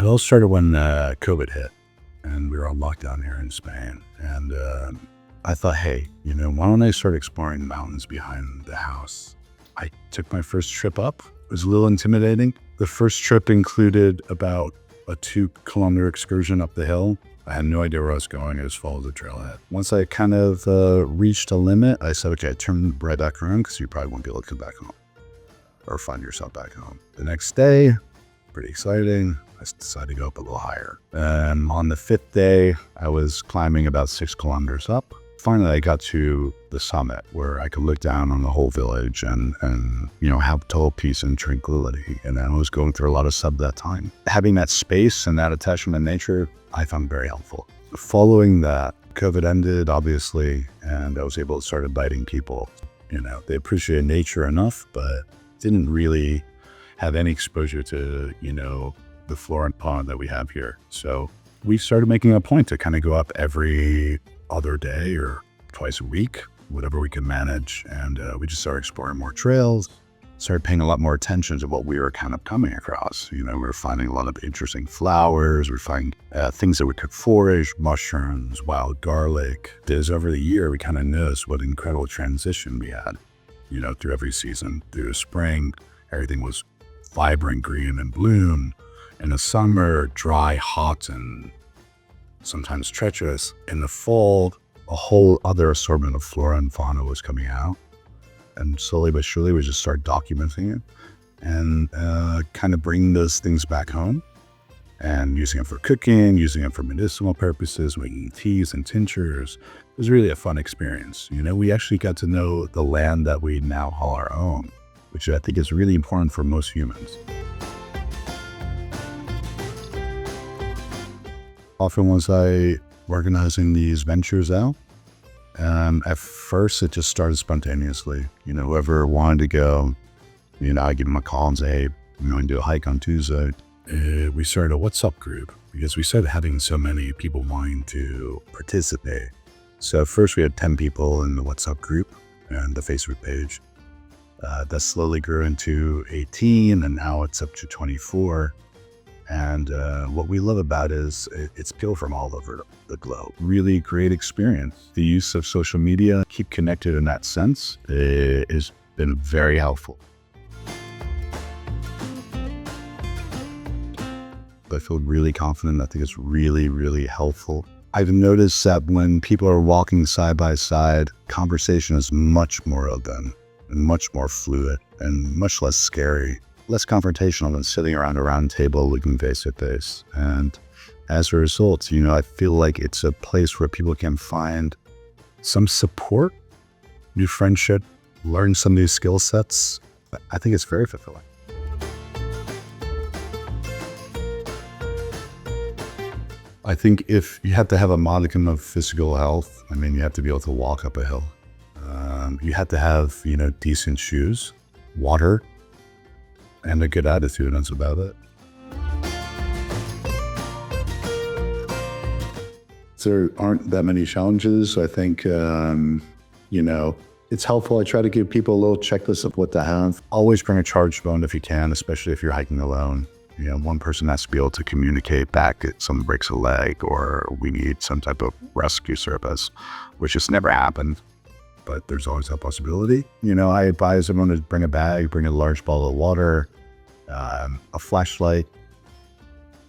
all started when COVID hit and we were on lockdown here in Spain. And I thought, hey, why don't I start exploring the mountains behind the house? I took my first trip up. It was a little intimidating. The first trip included about a 2-kilometer excursion up the hill. I had no idea where I was going. I just followed the trailhead. Once I kind of reached a limit, I said, okay, turn right back around because you probably won't be able to come back home or find yourself back home. The next day, pretty exciting, I decided to go up a little higher. And on the 5th day, I was climbing about 6 kilometers up. Finally, I got to the summit where I could look down on the whole village and have total peace and tranquility. And I was going through a lot of stuff that time. Having that space and that attachment to nature, I found very helpful. Following that, COVID ended, obviously, and I was able to start inviting people. They appreciated nature enough, but didn't really have any exposure to, the flora and fauna that we have here. So we started making a point to kind of go up every other day or twice a week, whatever we could manage. And we just started exploring more trails, started paying a lot more attention to what we were kind of coming across. We were finding a lot of interesting flowers. We're finding things that we could forage, mushrooms, wild garlic. As over the year, we kind of noticed what incredible transition we had, through every season. Through the spring, everything was vibrant green and bloom. In the summer, dry, hot, and sometimes treacherous. In the fall, a whole other assortment of flora and fauna was coming out. And slowly but surely, we just started documenting it and kind of bringing those things back home and using them for cooking, using them for medicinal purposes, making teas and tinctures. It was really a fun experience. We actually got to know the land that we now call our own, which I think is really important for most humans. Often was I organizing these ventures out. At first, it just started spontaneously. Whoever wanted to go, I give them a call and say, hey, I'm going to do a hike on Tuesday. We started a WhatsApp group because we started having so many people wanting to participate. So first we had 10 people in the WhatsApp group and the Facebook page. That slowly grew into 18 and now it's up to 24. And what we love about it is it's people from all over the globe. Really great experience. The use of social media, keep connected in that sense, has been very helpful. I feel really confident. I think it's really, really helpful. I've noticed that when people are walking side by side, conversation is much more open and much more fluid and much less scary. Less confrontational than sitting around a round table looking face to face. And as a result, I feel like it's a place where people can find some support, new friendship, learn some new skill sets. I think it's very fulfilling. I think if you have to have a modicum of physical health, you have to be able to walk up a hill. You have to have, decent shoes, water, and a good attitude. That's about it. There aren't that many challenges. I think, it's helpful. I try to give people a little checklist of what to have. Always bring a charged phone if you can, especially if you're hiking alone. One person has to be able to communicate back if someone breaks a leg or we need some type of rescue service, which has never happened, but there's always that possibility. I advise everyone to bring a bag, bring a large bottle of water, a flashlight,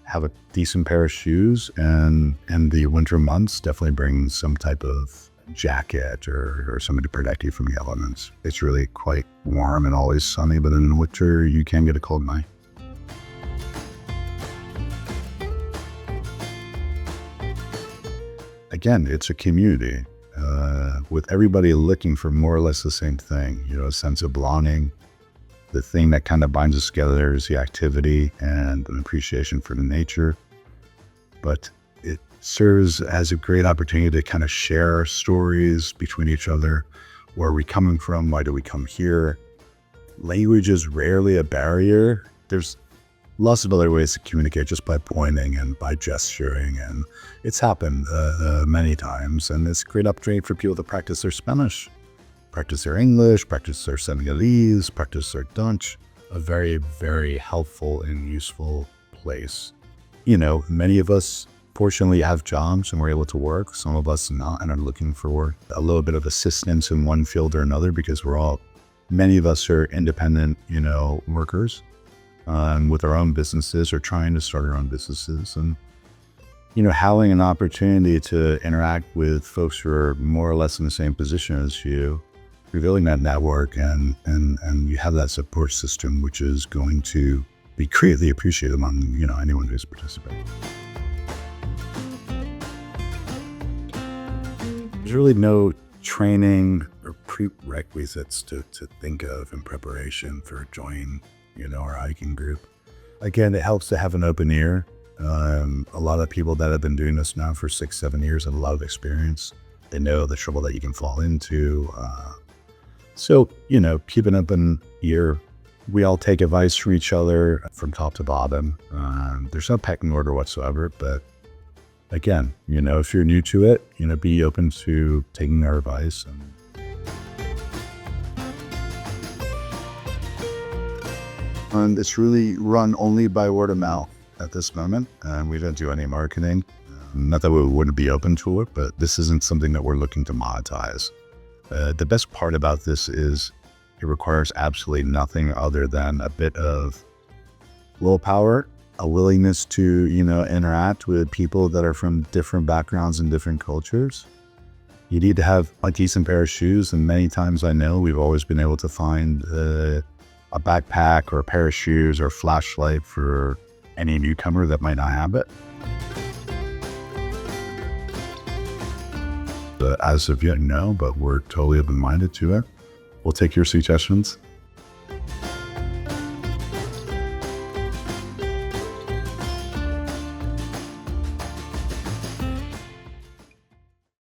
have a decent pair of shoes, and in the winter months, definitely bring some type of jacket or something to protect you from the elements. It's really quite warm and always sunny, but in the winter, you can get a cold night. Again, it's a community with everybody looking for more or less the same thing, a sense of belonging. The thing that kind of binds us together is the activity and an appreciation for the nature. But it serves as a great opportunity to kind of share stories between each other. Where are we coming from? Why do we come here? Language is rarely a barrier. There's lots of other ways to communicate just by pointing and by gesturing. And it's happened many times. And it's a great opportunity for people to practice their Spanish, practice their English, practice their Senegalese, practice their Dutch. A very, very helpful and useful place. many of us fortunately have jobs and we're able to work. Some of us not and are looking for a little bit of assistance in one field or another because many of us are independent, workers with our own businesses or trying to start our own businesses. And, having an opportunity to interact with folks who are more or less in the same position as you, revealing that network and you have that support system, which is going to be greatly appreciated among, anyone who's participating. There's really no training or prerequisites to think of in preparation for joining, our hiking group. Again, it helps to have an open ear. A lot of people that have been doing this now for 6-7 years have a lot of experience. They know the trouble that you can fall into. So, keep an open ear. We all take advice from each other from top to bottom. There's no pecking order whatsoever, but again, if you're new to it, be open to taking our advice. And it's really run only by word of mouth at this moment. And we don't do any marketing. Not that we wouldn't be open to it, but this isn't something that we're looking to monetize. The best part about this is it requires absolutely nothing other than a bit of willpower, a willingness to, interact with people that are from different backgrounds and different cultures. You need to have a decent pair of shoes. And many times I know we've always been able to find a backpack or a pair of shoes or a flashlight for any newcomer that might not have it. As of yet, no, but we're totally open-minded to it. We'll take your suggestions